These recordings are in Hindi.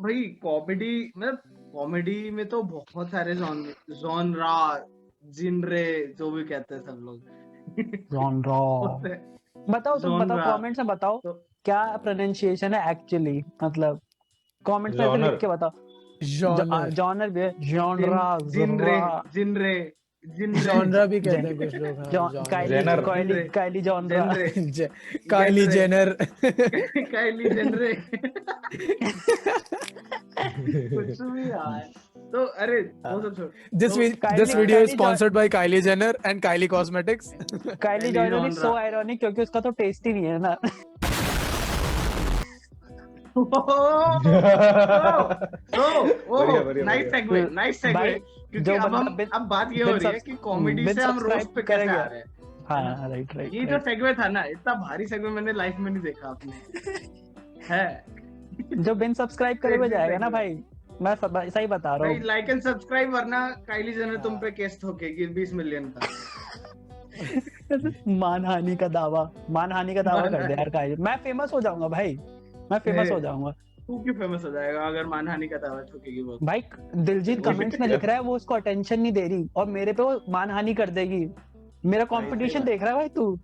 भाई कॉमेडी में तो बहुत सारे जॉनरा जिनरे जो भी कहते हैं सब लोग जॉनरा होते हैं। बताओ, तुम बताओ Genre, कमेंट्स में बताओ तो क्या प्रोनाउंसिएशन है एक्चुअली, मतलब कमेंट्स में ऐसे जॉनर लिख के बताओ। जॉनर जॉनर भी है, जॉनरा, जिनरे जिनरे जिनरे जॉनरा भी कहते हैं कुछ लोग। हाँ, जेनर काइली जॉनरा। जिनरे काइली जेनर। काइली जेनरे कुछ भी यार। तो अरे वो सब छोड़। This तो this video is Kylie sponsored by Kylie Jenner and Kylie Cosmetics. Kylie genre is so ironic क्योंकि उसका तो टेस्ट ही नहीं है ना। नाइस सेगवे भाई, क्योंकि जो अब बंदा अब बात ये हो रही है कि कॉमेडी से हम रोस्ट पे कैसे आ रहे हैं। हाँ राइट ये जो सेगवे था ना, इतना भारी सेगवे मैंने लाइफ में नहीं देखा आपने है। जो बिन सब्सक्राइब करे हुए जाएगा ना भाई, मैं सही बता रहा भाई हूँ। लाइक एंड सब्सक्राइब, वरना काइली जेनर तुम पे केस ठोकेगी 20 मिलियन का। मानहानि का दावा कर दे यार काइली, मैं फेमस हो जाऊंगा भाई, मैं फेमस हो जाऊंगा। तू क्यों फेमस हो जाएगा अगर मानहानि का दावा ठोकेगी वो? भाई दिलजीत कमेंट्स में लिख रहा है वो उसको अटेंशन नहीं दे रही और मेरे पे वो मानहानि कर देगी। मेरा कंपटीशन देख रहा है भाई तू,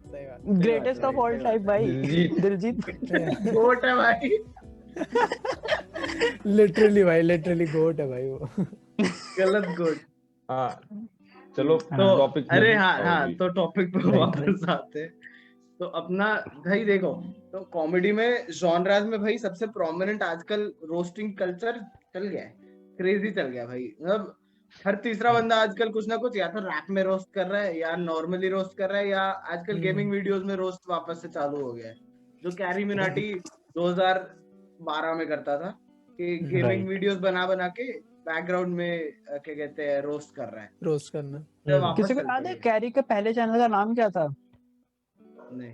ग्रेटेस्ट ऑफ ऑल टाइम भाई दिलजीत गोट है भाई। लिटरली गोट है भाई वो। गलत गोट। हाँ चलो तो टॉपिक। अरे हाँ तो टॉपिक पे वापस आते हैं। तो अपना भाई देखो, तो कॉमेडी में जॉनराज में भाई सबसे प्रोमिनेंट आजकल रोस्टिंग कल्चर चल गया है, क्रेजी चल गया भाई। मतलब हर तीसरा बंदा आजकल कुछ ना कुछ या तो रैप में रोस्ट कर रहा है, या नॉर्मली रोस्ट कर रहा है, या आजकल गेमिंग वीडियोस में रोस्ट वापस से चालू हो गया है। जो कैरी मिनाटी 2012 में करता था कि गेमिंग वीडियोस बना के बैकग्राउंड में क्या कहते हैं रोस्ट कर रहा है, रोस्ट करना। तो वापस किसी को चल याद है पड़े। कैरी के पहले चैनल का नाम क्या था? नहीं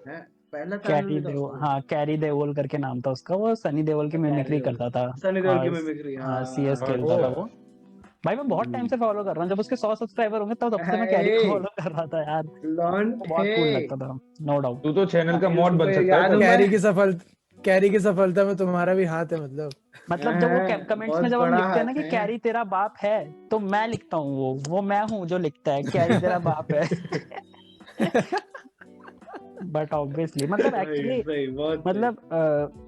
है पहला कैरी चैनल देओल, हाँ कैरी देओल करके नाम था उसका। वो सनी देओल की मिमिक्री करता था। सनी देओल की मिमिक्री, हाँ CS हाँ, खेलता वो था है। वो। भाई मैं बहुत टाइम से फॉलो कर रहा हूँ, जब उसके 100 सब्सक्राइबर होंगे तब से मैं कैरी को फॉलो कर रहा था यार। लॉन्ट बहुत कूल लगता था, नो डाउट। तू तो चैनल का मॉड बन सकता याद है। है कैरी की सफलता में तुम्हारा भी हाथ है मतलब जब वो कमेंट्स में जब हम लिखते हैं ना कि है। कैरी तेरा बाप है, तो मैं लिखता हूँ वो मैं हूँ जो लिखता है कैरी तेरा बाप है। बट ऑब्वियसली मतलब एक्चुअली मतलब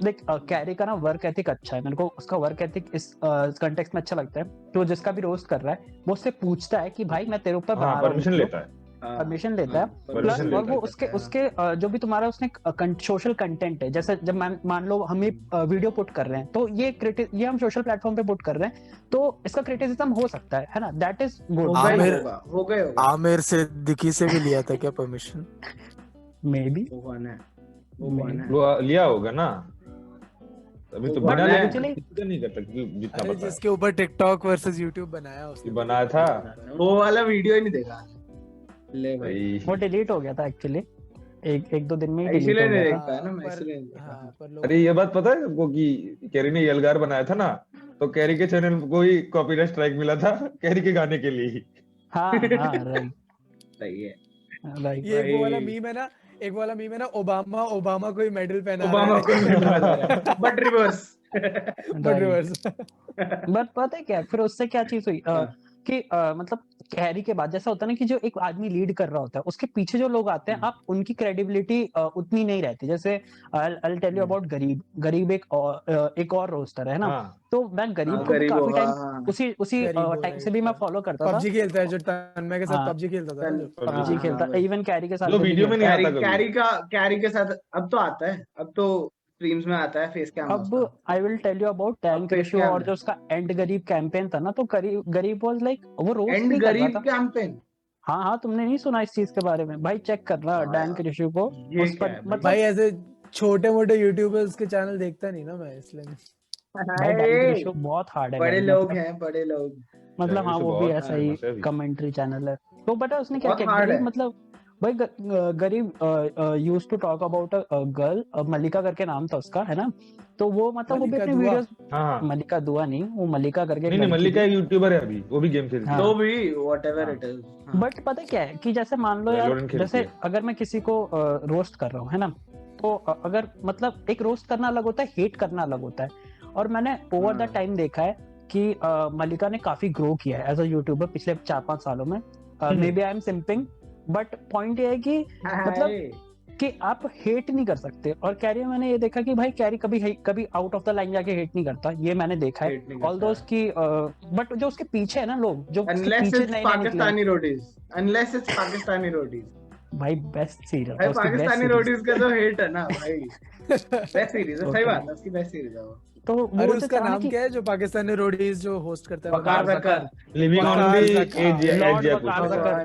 देख कैरी का ना वर्क एथिक अच्छा है। मेरे को उसका वर्क एथिक इस कॉन्टेक्स्ट में अच्छा लगता है। तो जिसका भी रोस्ट कर रहा है वो उससे पूछता है कि भाई मैं तेरे ऊपर बना रहा हूँ, परमिशन लेता है। परमिशन लेता है। प्लस permission और वो लेता उसके जो भी तुम्हारा उसने सोशल कंटेंट है, जैसे जब मान लो हम वीडियो पुट कर रहे हैं तो ये हम सोशल प्लेटफॉर्म पे पुट कर रहे हैं, तो इसका क्रिटिसिज्म हो सकता है ना, दैट इज गुड। हो गए आमिर से दिखी से भी लिया था क्या परमिशन? मे बी वो लिया होगा ना, अभी तो बिना लेके actually- किसी का नहीं कर सकती जितना अरे पता है। जिसके ऊपर टिकटॉक वर्सेस यूट्यूब बनाया उसने बनाया था वो वाला वीडियो ही नहीं देखा ले भाई, वो डिलीट हो गया था एक्चुअली, एक दो दिन में ही डिलीट इसीलिए हो नहीं गया देख था। पाया ना मैं, इसलिए नहीं देखा। अरे ये बात पता है आपको कि कैरी ने यलगार बनाया था ना, तो कैरी के चैनल को ही कॉपीराइट स्ट्राइक मिला था कैरी के गाने के लिए ही। हाँ राइट सही है। राइट। ये एक वो वाला मीम है ना, ओबामा को ही मेडल पहना रहा है बट रिवर्स। बट पता है क्या फिर उससे क्या चीज हुई कि मतलब कैरी के बाद जैसा होता है ना कि जो एक आदमी लीड कर रहा होता है उसके पीछे जो लोग आते हैं आप उनकी क्रेडिबिलिटी उतनी नहीं रहती। जैसे आई टेल यू अबाउट गरीब एक और रोस्टर है ना, तो मैं गरीब को भी काफी टाइम उसी टाइम से भी मैं फॉलो करता था। पबजी खेलता है जो तन्मय के साथ पबजी खेलता था, पबजी खेलता इवन कैरी के साथ जो वीडियो में नहीं आता कभी। कैरी के साथ अब तो आता है, अब तो स्ट्रीम्स में आता है फेस कैम। अब I will tell you about tank ratio और जो उसका एंड गरीब कैंपेन था ना, तो गरीब वाज लाइक वो रोस्ट नहीं कर रहा था। कैंपेन हाँ तुमने नहीं सुना इस चीज के बारे में? भाई चेक करना टैंक रेशियो को उस पर मतलब भाई ऐसे छोटे मोटे यूट्यूबर्स के चैनल देखता नहीं ना मैं, इसलिए भाई टैंक रेशियो बहुत हार्ड है। बड़े लोग हैं बड़े लोग, मतलब हाँ वो भी ऐसा ही कमेंट्री चैनल है। तो बता उसने क्या क्या गरीब मतलब भाई गरीब used to talk about a girl, Malika करके नाम था उसका है ना, तो वो मतलब वो भी अपने वीडियोस मलिका दुआ नहीं, वो मलिका करके नहीं मलिका एक यूट्यूबर है अभी, वो भी गेम खेलती है। तो भी व्हाटएवर इट इज। बट पता क्या है कि जैसे मान लो यार, जैसे अगर मैं किसी को रोस्ट कर रहा हूँ है ना, तो अगर मतलब एक रोस्ट करना अलग होता है, हेट करना अलग होता है। और मैंने ओवर द हाँ। टाइम देखा है कि मल्लिका ने काफी ग्रो किया है एज अ यूट्यूबर पिछले 4-5 सालों में। Maybe I am simping, but point ये है कि मतलब कि आप हेट नहीं कर सकते। और कैरी मैंने ये देखा कि भाई कैरी कभी आउट ऑफ द लाइन जाके हेट नहीं करता, ये मैंने देखा है। ऑल दो उसकी बट जो उसके पीछे है ना लोग जो उसके unless पीछे it's नए नए निकले, Pakistani roadies, unless it's Pakistani roadies, भाई बेस्ट सीरीज भाई उसकी, बेस्ट पाकिस्तानी सीरीज। रोडीज का जो हेट है ना भाई, बेस्ट सीरीज है, सही बात है, उसकी बेस्ट सीरीज है वो। तो अरे वो जो उसका नाम चाणक्य क्या है जो पाकिस्तानी रोडीज जो होस्ट करता है? वकार जकर, लिविंग ऑन वकार दी जकर, एज लॉर्ड या वकार कुछ ऐसा। जकर।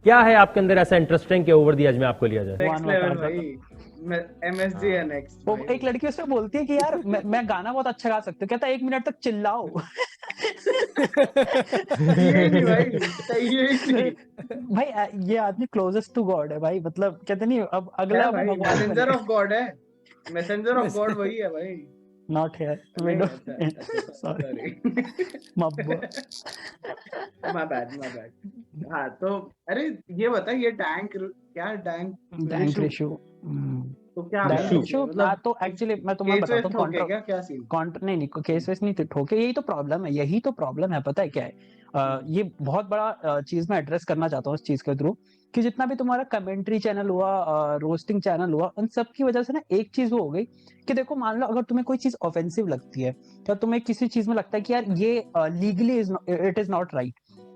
क्या है आपके अंदर ऐसा इंटरेस्टिंग कि ओवर द एज में आपको लिया जाए? नेक्स्ट लेवल भाई, MSG है नेक्स्ट। वो एक लड़की उससे बोलती है कि यार मैं गाना बहुत अच्छा गा सकती हूँ, कहता है 1 मिनट तक चिल्लाओ। ये नहीं भाई, सही है ही नहीं भाई ये आदमी क्लोजेस्ट टू गॉड है भाई, मतलब कहते नहीं अब अगला है भाई, भगवान मैसेंजर ऑफ गॉड है, मैसेंजर ऑफ गॉड वही है भाई। नॉट हियर नहीं, विंडो, अच्छा, सॉरी sorry। मब्बो। my bad। हाँ तो अरे ये बता, ये टैंक क्या टैंक बैंक रेशियो तो क्या बैंक issue? रेशियो मतलब तो एक्चुअली मैं तुम्हें केस बताता वेस हूँ ठोके क्या सीन? नहीं केस वेस नहीं ठोके, यही तो प्रॉब्लम है पता है क्या है। ये बहुत बड़ा चीज मैं एड्रेस करना चाहता हूँ इस चीज के थ्रू कि जितना भी तुम्हारा कमेंट्री चैनल हुआ, रोस्टिंग चैनल हुआ, उन सब की वजह से ना एक चीज वो हो गई कि देखो मान लो अगर तुम्हें कोई चीज ऑफेंसिव लगती है या तुम्हें किसी चीज में लगता है कि यार ये legally it is not right,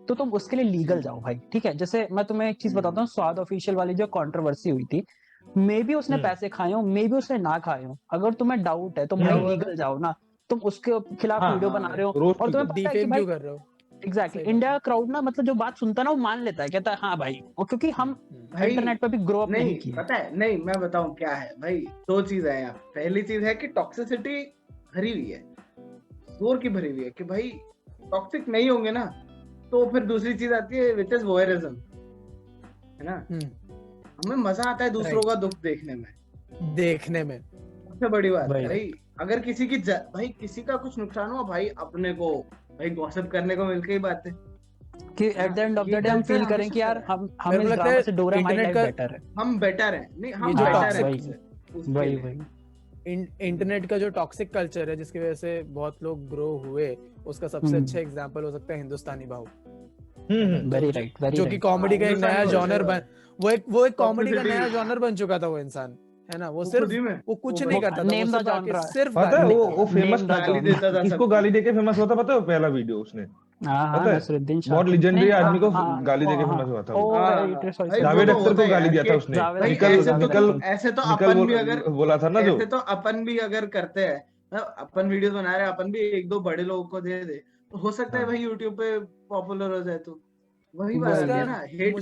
तो तुम उसके लिए लीगल जाओ भाई, ठीक है। जैसे मैं तुम्हें एक चीज बताता हूँ, स्वाद ऑफिशियल वाली जो कंट्रोवर्सी हुई थी, मे बी उसने पैसे खाए हो, मे बी उसने ना खाए हो, अगर तुम्हें डाउट है तो भाई लीगल जाओ ना, तुम उसके खिलाफ हाँ, वीडियो बना रहे हो रोस्ट और तुम्हें पता है कि डिफेम भाई क्यों कर रहे हो? एग्जैक्टली सही इंडिया क्राउड ना मतलब जो बात सुनता है ना वो मान लेता है, कहता है हाँ भाई, और क्योंकि हम भाई इंटरनेट पे भी ग्रो अप नहीं नहीं किए। पता है, नहीं मैं बताऊं क्या है भाई, दो चीजें हैं यहाँ। पहली चीज है कि टॉक्सिसिटी भरी हुई है, जोर की भरी हुई है कि भाई टॉक्सिक नहीं होंगे ना, तो फिर दूसरी चीज आती है विच इज वोयरिज्म, है ना। हमें मजा आता है दूसरों का दुख देखने में, सबसे बड़ी बात है भाई। अगर किसी की भाई किसी का कुछ नुकसान हुआ भाई, अपने को भाई गॉसिप करने को मिल गई बात है कि at the end of the day हम फील करें कि यार हम इस ड्रामा से डोरा माई लाइफ बेटर है, हम बेटर हैं, नहीं हम जो बेटर toxic हैं वही इंटरनेट का जो टॉक्सिक कल्चर है जिसकी वजह से बहुत लोग ग्रो हुए, उसका सबसे अच्छा एग्जांपल हो सकता है हिंदुस्तानी भाव। वेरी राइट, वेरी जो कि कॉमेडी का एक नया जॉनर बन, वो एक कॉमेडी का नया जॉनर बन चुका था वो इंसान, है ना। वो सिर्फ वो कुछ नहीं करता था, वो सिर्फ आके सिर्फ पता है वो फेमस गाली देता था, किसको गाली देके फेमस हुआ था पता है? पहला वीडियो उसने, पता है नसरुद्दीन शाह बहुत लेजेंडरी आदमी को हाँ, गाली देके फेमस हुआ था वो। जावेद अख्तर को गाली दिया था उसने, ऐसे तो अपन भी अगर बोला था ना जो, ऐसे तो अपन भी अगर करते हैं, अपन वीडियोस बना रहे हैं, अपन भी एक दो बड़े लोगों को दे दे तो हो सकता है भाई यूट्यूब पे पॉपुलर हो जाए। तो वही बात है ना, hate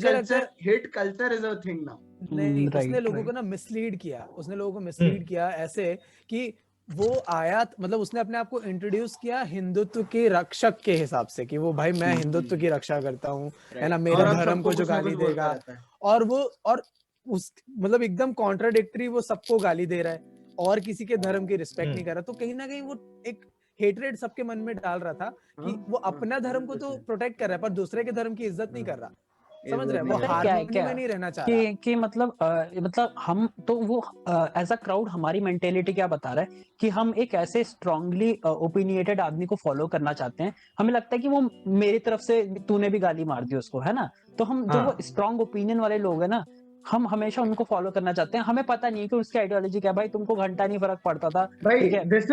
culture is a thing now. नहीं, उसने लोगों को ना मिसलीड किया, उसने लोगों को मिसलीड किया ऐसे कि वो आया, मतलब उसने अपने आप को इंट्रोड्यूस किया हिंदुत्व के रक्षक के हिसाब से कि वो भाई मैं हिंदुत्व की रक्षा करता हूँ, है ना, मेरे धर्म को जो गाली देगा, और वो और उस मतलब एकदम कॉन्ट्राडिक्टरी, वो सबको गाली दे रहा है और किसी के धर्म की रिस्पेक्ट नहीं कर रहा। तो कहीं ना कहीं वो एक हेटरेड सबके मन में डाल रहा था कि वो अपना धर्म को तो प्रोटेक्ट कर रहा है पर दूसरे के धर्म की इज्जत नहीं कर रहा, समझ रहे हैं? वो हार्मनी में नहीं रहना चाह रहा कि मतलब हम तो वो एज अ क्राउड हमारी मेंटेलिटी क्या बता रहा है कि हम एक ऐसे स्ट्रांगली ओपिनियटेड आदमी को फॉलो करना चाहते हैं। हमें लगता है कि वो मेरी तरफ से तूने भी गाली मार दी उसको, है ना, तो हम जो वो स्ट्रांग ओपिनियन वाले लोग हैं ना, हम हमेशा उनको फॉलो करना चाहते हैं। हमें पता नहीं है कि उसकी आइडियोलॉजी क्या है। भाई तुमको घंटा नहीं फर्क पड़ता था भाई, this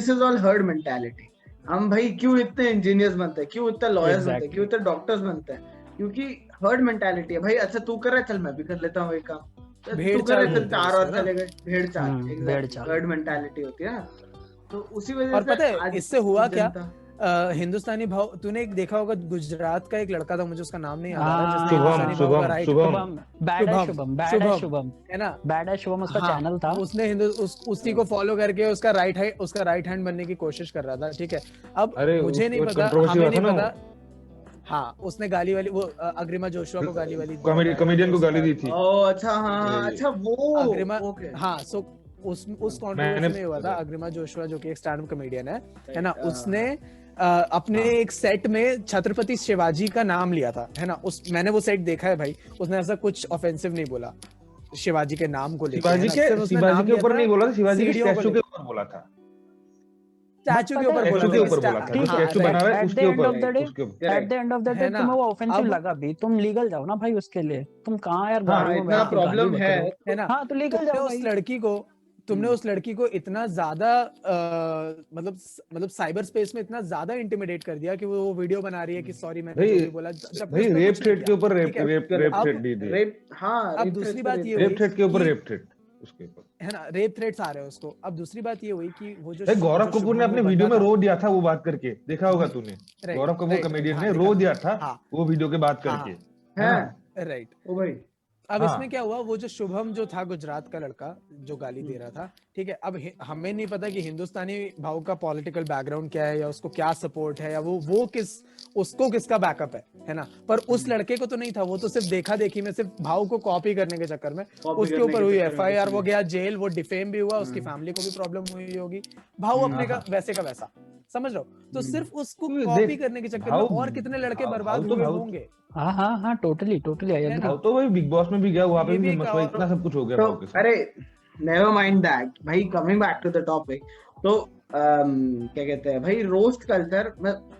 is all herd mentality. हम भाई क्यों इतने इंजीनियर्स बनते हैं, क्यों इतने लॉयर्स बनते हैं, क्यों इतने डॉक्टर्स बनते हैं? क्योंकि हर्ड मेंटालिटी है भाई। अच्छा तू कर रहा है, चल मैं भी कर लेता हूँ एक काम, तू कर रहा है, चल चार और चले गए, भेड़ चाल, हर्ड मेंटालिटी होती है ना। तो उसी वजह से और पता है इससे हुआ क्या, हिंदुस्तानी भाव तूने एक देखा होगा, गुजरात का एक लड़का था, मुझे उसका नाम नहीं याद आ रहा, जिसने हिंदुस्तानी भाव का राइट, शुभम है ना, बैड शुभम उसका चैनल था, उसने उसी को फॉलो करके उसका राइट हैंड बनने की कोशिश कर रहा था, ठीक है। अब मुझे नहीं पता, हमें नहीं पता, हाँ उसने गाली वाली वो अग्रिमा जोशुआ को गाली वाली कॉमेडियन को गाली दी थी। ओह अच्छा, हाँ अच्छा वो अग्रिमा, हाँ सो उस कॉन्ट्रोवर्सी में हुआ था। अग्रिमा जोशुआ जो कि एक स्टैंड अप कॉमेडियन है ना, उसने अपने एक सेट में छत्रपति शिवाजी का नाम लिया था, है ना। मैंने वो सेट देखा है भाई, उसने ऐसा कुछ ऑफेंसिव नहीं बोला शिवाजी के नाम को लेकर, शिवाजी के ऊपर नहीं बोला था, शिवाजी के स्टैचू के ऊपर बोला था, स्टैचू के ऊपर स्टैचू के ऊपर बोला था, जो स्टैचू बना रहा है उसके ऊपर, उसके ऊपर। At the end of the day है ना? तुम्हें वो ऑफेंसिव अब- लगा भी, तुम लीगल जाओ ना भाई उसके लिए। तुम कहाँ यार हाँ, गाड़ियों में इतना बैठ के गाली प्रॉब्लम बक है रहे हो। है ना? हाँ तो लीगल तुमने जाओ उस भाई। लड़की को इतना ज्यादा मतलब साइबर स्पेस में इतना ज्यादा इंटिमिडेट कर दिया कि वो वीडियो बना रही है कि सॉरी मैंने भाई- जो भी बोला, जबकि भाई उसने रेप कुछ नहीं थ्रेट के किया, ऊपर रेप ठीक है? रेप अब- थ्रेट दी थी, रेप, हाँ अब rape दूसरी threats बात पे ये rape रेप हुई थ्रेट के ऊपर कि- रेप थ्रेट उसके ऊपर। है ना, रेप थ्रेट्स आ रहे हैं उसको। अब दूसरी बात ये हुई कि वो जो भाई गौरव जो कपूर ने शुभम अपने वो वीडियो में बंदा था- रो दिया था वो बात करके, देखा होगा तूने। Right, गौरव कपूर right, कॉमेडियन हाँ, ने देखा रो था। दिया था हाँ, वो वीडियो के बात हाँ, करके, हाँ, है ना? राइट। ओ भाई अब हाँ। इसमें क्या हुआ, वो जो शुभम जो था गुजरात का लड़का जो गाली दे रहा था, ठीक है, अब हमें नहीं पता कि हिंदुस्तानी भाव का पॉलिटिकल बैकग्राउंड क्या है या उसको क्या सपोर्ट है या वो उसको किसका बैकअप है ना? पर उस लड़के को तो नहीं था, वो तो सिर्फ देखा देखी में, सिर्फ भाव को कॉपी करने के चक्कर में उसके ऊपर हुई FIR, वो गया जेल, वो डिफेम भी हुआ, उसकी फैमिली को भी प्रॉब्लम हुई होगी, भाव अपने का वैसे का वैसा, समझ रहे हो? तो सिर्फ उसको कॉपी देख, करने के चक्कर में और कितने लड़के बर्बाद हुए होंगे। हाँ हाँ हाँ, टोटली आई है एग्री। ना? भाव तो भाई बिग बॉस में भी गया, वहां पे ये भी भी फेमस एक हुआ, और- इतना सब कुछ हो गया तो भाव के साथ। अरे नेवर माइंड दैट भाई, coming back to the topic, तो क्या कहते हैं भाई, roast culture,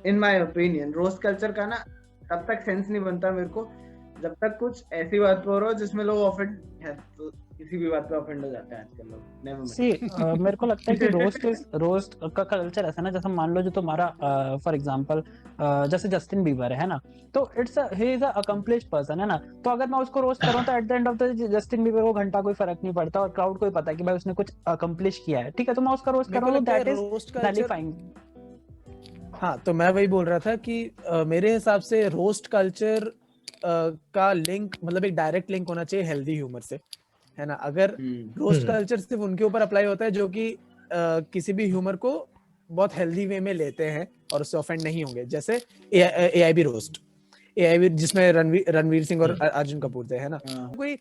in my opinion roast culture का ना तब तक सेंस नहीं बनता मेरे को जब तक कुछ ऐसी बात पर हो जिसमें लोग ऑफेंड है, तो किसी भी बात पे ऑफेंड हो जाते हैं आजकल लोग। Never mind. सी मेरे को लगता है कि रोस्ट का कल्चर ऐसा ना, जैसे मान लो जो तुम्हारा फॉर एग्जांपल जैसे जस्टिन बीबर है ना, तो he is a accomplished person, है ना? तो अगर मैं उसको रोस्ट करूं तो at the end of the Justin Bieber को घंटा कोई फर्क नहीं पड़ता और क्राउड को ही पता है कि भाई उसने कुछ अकम्प्लिश किया है, ठीक है? तो मैं उसका रोस्ट कर रहा हूं, that is roast culture, nullifying. हाँ, तो मैं वही बोल रहा था कि मेरे हिसाब से रोस्ट कल्चर का लिंक, मतलब एक डायरेक्ट लिंक होना चाहिए हेल्दी ह्यूमर से, है ना? अगर रोस्ट कल्चर सिर्फ उनके ऊपर अप्लाई होता है जो कि किसी भी ह्यूमर को बहुत हेल्दी वे में लेते हैं और उससे ऑफेंड नहीं होंगे, जैसे AIB रोस्ट, AIB जिसमें रणवीर सिंह और अर्जुन कपूर थे, है ना? कोई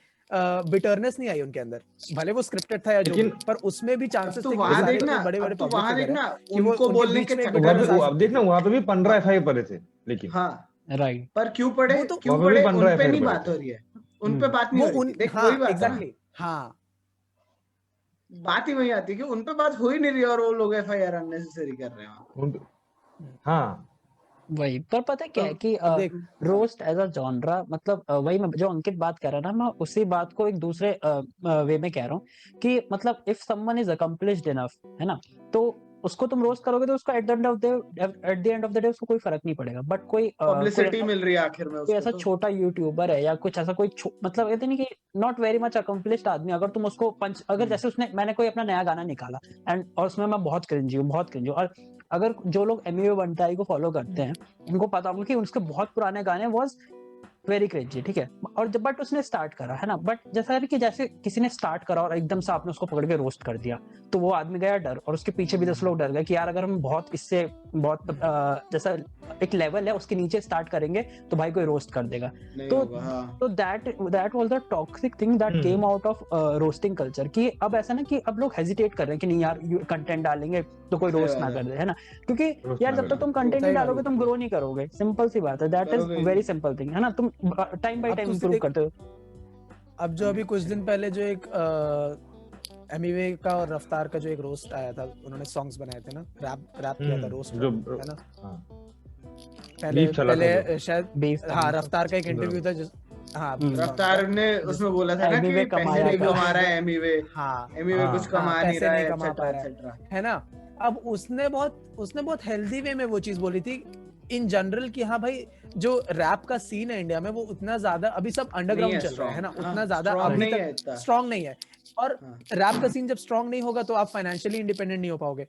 बिटरनेस नहीं आई उनके अंदर, भले वो स्क्रिप्टेड था या जो भी, पर उसमें भी चांसेस थे कि वहां सारे देखना, बड़े बड़े अब तो पब्लिक वहां फिगर देखना है कि वो उनको उनके बोलने बीच के में एक चक्कर bitterness आ में, अब देखना वहां पे भी 15 FIR पड़े थे, लेकिन हाँ राइट, पर क्यों पड़े, वो तो- क्यों वहाँ पे भी पड़े 15 उन पे FIR नहीं पड़े बात थे। हो रही है, उन पे बात नहीं वो हो रही उन है। देख हाँ वही बात है ना, एग्जैक्टली, हाँ बात ही वही आती है कि उन पे बात हो ही नहीं रही है और वो लोग FIR अननेसेसरी कर रहे हैं। हाँ वही। पर पता है क्या है कि देख, रोस्ट एज अ जॉनरा, मतलब वही मैं जो अंकित बात कर रहा है ना, मैं उसी बात को एक दूसरे वे में कह रहा हूँ कि मतलब if someone is accomplished enough, है ना, तो उसको तुम रोस्ट करोगे तो उसको at the end of the day उसको कोई फर्क नहीं पड़ेगा। बट कोई पब्लिसिटी मिल रही है आखिर में कोई उसको, ऐसा तो छोटा यूट्यूबर है या कुछ ऐसा कोई मतलब कहते नहीं कि नॉट वेरी मच अकम्प्लिश्ड आदमी, अगर तुम उसको अगर जैसे मैंने कोई अपना नया गाना निकाला एंड और उसमें मैं बहुत क्रिंजी हूँ, और अगर जो लोग एमवे बंटाई को फॉलो करते हैं उनको पता होगा कि उसके बहुत पुराने गाने वाज वेरी क्रेजी, ठीक है? और जब बट उसने स्टार्ट करा, है ना, बट जैसा है कि जैसे किसी ने स्टार्ट करा और एकदम से आपने उसको पकड़ के रोस्ट कर दिया, तो वो आदमी गया डर, और उसके पीछे भी 10 लोग डर गए कि यार अगर हम इससे बहुत जैसा एक लेवल है उसके नीचे स्टार्ट करेंगे तो भाई कोई रोस्ट कर देगा। नहीं तो होगा, हाँ। तो that was the toxic thing that came out of roasting culture, कि अब ऐसा ना कि अब लोग हेजिटेट कर रहे हैं कि नहीं यार कंटेंट डालेंगे तो कोई रोस्ट ना कर दे, है ना? क्योंकि यार जब तक तुम कंटेंट नहीं डालोगे तुम ग्रो नहीं करोगे, सिंपल सी बात है, that is very simple thing, है ना? तुम टाइम बाय टाइम इंप्रूव करते हो। अब जो अभी कुछ दिन पहले जो एक एमिवे का और रफ्तार का जो एक रोस्ट आया था, उन्होंने सॉन्ग्स बनाए थे ना, रैप किया था, रोस्ट, जो है ना? हाँ। पहले शायद हाँ, रफ्तार का एक इंटरव्यू था हाँ, रफ्तार ने उसमें बोला था ना कि पैसे नहीं कमा रहा है एमिवे, हाँ, एमिवे कुछ कमा नहीं रहा है, कमा पा रहा एटसेट्रा, है ना? अब उसने बहुत हेल्दी वे में वो चीज बोली थी इन जनरल कि हाँ भाई जो रैप का सीन है इंडिया में वो उतना ज्यादा अभी सब अंडरग्राउंड चल रहा है ना, उतना ज्यादा अभी तक स्ट्रांग नहीं है, और रैप का सीन जब स्ट्रांग नहीं होगा तो आप फाइनेंशियली इंडिपेंडेंट नहीं हो पाओगे,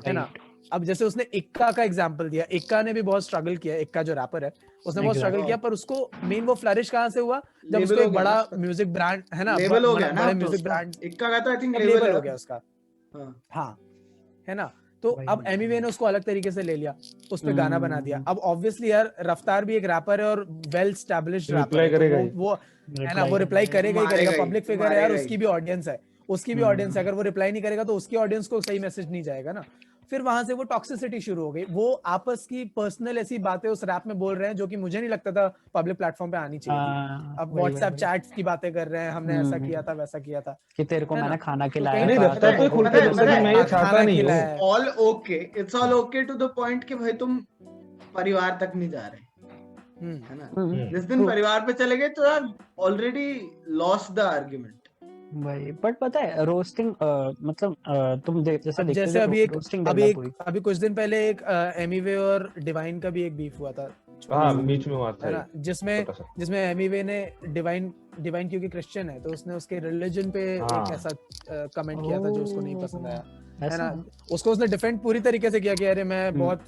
है ना? अब जैसे उसने इक्का का एग्जांपल दिया, इक्का ने भी बहुत स्ट्रगल किया, इक्का जो रैपर है उसने बहुत स्ट्रगल किया, पर उसको मेन वो फ्लरिश कहाँ से हुआ जब उसको एक बड़ा म्यूजिक ब्रांड, है ना, लेबल हो गया ना, बड़े म्यूजिक ब्रांड, इक्का का तो आई थिंक लेबल हो गया उसका, हाँ, है ना? तो अब एमिवे ने उसको अलग तरीके से ले लिया, उस पे गाना बना दिया। अब ऑब्वियसली यार रफ्तार भी एक रैपर है और वेल एस्टैब्लिश्ड रैपर है, तो वो है ना, वो रिप्लाई करेगा ही करेगा, पब्लिक फिगर है यार, उसकी भी ऑडियंस है, अगर वो रिप्लाई नहीं करेगा तो उसकी ऑडियंस को सही मैसेज नहीं जाएगा ना। फिर वहां से वो टॉक्सिसिटी शुरू हो गई। वो आपस की पर्सनल ऐसी बातें उस रैप में बोल रहे हैं जो कि मुझे नहीं लगता था पब्लिक प्लेटफॉर्म पे आनी चाहिए थी। अब व्हाट्सएप चैट्स की बातें कर रहे हैं, हमने ऐसा किया था वैसा किया था कि तेरे को है मैंने ना? खाना तो खिलाया कहीं नहीं, था, रफ्तार तो खुल के बोलता है कि मैं ये चाहता खाना नहीं हूँ। खिलाया है। All okay, it's all okay to the point कि भाई तुम परिवार तक नहीं जा रहे, है ना? जिस दिन परिवार पे चले गए तो यार ऑलरेडी लॉस्ट द आर्ग्यूमेंट। भाई बट पता है रोस्टिंग मतलब तुम जैसे अब देखते जैसे हो अभी रोस्टिंग डेवलप हुई। अभी कुछ दिन पहले एक एमीवे और डिवाइन का भी एक बीफ हुआ था, हाँ, बीच में हुआ था है ना, जिसमें छोटा सा। जिसमें एमीवे ने डिवाइन क्योंकि क्रिश्चियन है तो उसने उसके रिलीजन पे हाँ। एक ऐसा कमेंट किया था जो उसको नहीं पसंद आया, है ऐसा ना। उसको उसने डिफेंड पूरी तरीके से किया कि अरे मैं बहुत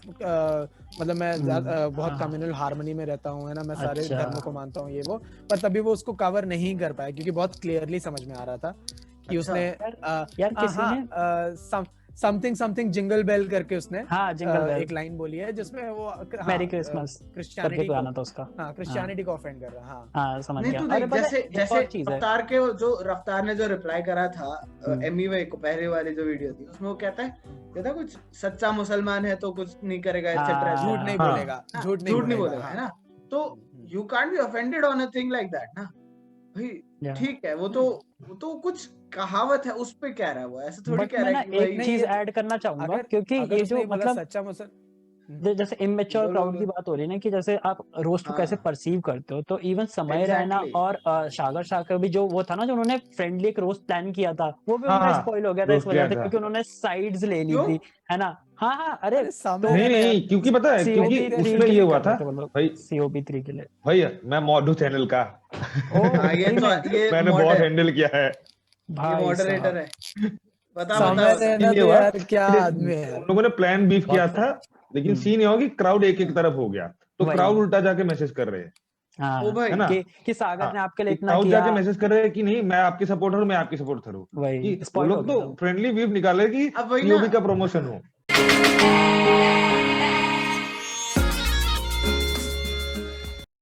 मतलब मैं बहुत हाँ। कम्युनल हार्मनी में रहता हूँ, है ना, मैं सारे अच्छा। धर्मों को मानता हूँ ये वो, पर तभी वो उसको कवर नहीं कर पाया क्योंकि बहुत क्लियरली समझ में आ रहा था कि अच्छा। उसने यार किसी ने समथिंग समथिंग जिंगल बेल करके उसने हाँ जिंगल बेल एक लाइन बोली है जिसमें वो मैरी क्रिसमस करके क्रिश्चियनिटी तो को, आना था उसका। हाँ क्रिश्चियनिटी को ऑफेंड कर रहा, हाँ हाँ समझ नहीं गया। तो अरे देख, पता है, जैसे एक जैसे और चीज है। रफ्तार ने जो रिप्लाई करा था एमीवे को, पहले वाली जो वीडियो थी उसमें वो कहता कुछ सच्चा मुसलमान है तो कुछ नहीं करेगा एक्सेट्रा, झूठ नहीं हाँ। बोलेगा, झूठ नहीं बोलेगा, हाँ। है ना। तो you can't be offended on a thing like that ना भाई। ठीक है, वो तो कुछ कहावत है, उस पे कह रहा है वो, ऐसे थोड़ी बट कह मैं रहा ना है कि भाई एक चीज ऐड करना चाहूंगा क्योंकि ये जो मतलब सच्चा मुसल जैसे इमेच्योर बोलो, क्राउड बोलो। की बात हो रही है ना कि जैसे आप रोस्ट को कैसे हाँ। परसीव करते हो, तो इवन समय Exactly. रैना और सागर शाह भी जो वो था ना, जो उन्होंने फ्रेंडली एक रोस्ट प्लान किया था, वो भी उनका हाँ, स्पॉइल हो गया था इस रोस्ट वजह किया से था। क्योंकि उन्होंने साइड्स ले ली क्यों? थी, है ना। हाँ अरे अरे समय तो नहीं नहीं, क्योंकि पता है, क्योंकि COP3 उसमें के ये लिए हुआ कर था रहे थे वो लोग, भाई। COP3 के लिए। भाई मैं मॉडू चैनल का हाँ, ये सही तो में ये मैंने बहुत हैंडल किया है। ये भाई मॉडरेटर साहब। है। बता समय बता रहना ये तो हुआ यार क्या कि आदमी है उन लोगों ने प्लान बीफ किया बहुत था, लेकिन सीन ये हो कि क्राउड एक एक तरफ हो गया, तो वही। क्राउड उल्टा जाके मैसेज कर रहे हैं, हाँ ओ भाई, है ना। कि सागर ने आपके लिए इतना क्राउड किया, जाके मैसेज कर रहे हैं कि नहीं मैं आपकी सपोर्टर हूँ, मैं आपकी सपोर्टर हूँ, वही कि वो स्पॉइल हो लोग गया तो था। फ्रेंडली बीफ निकाले कि अब वही सीओबी ना। का प्रमोशन हो।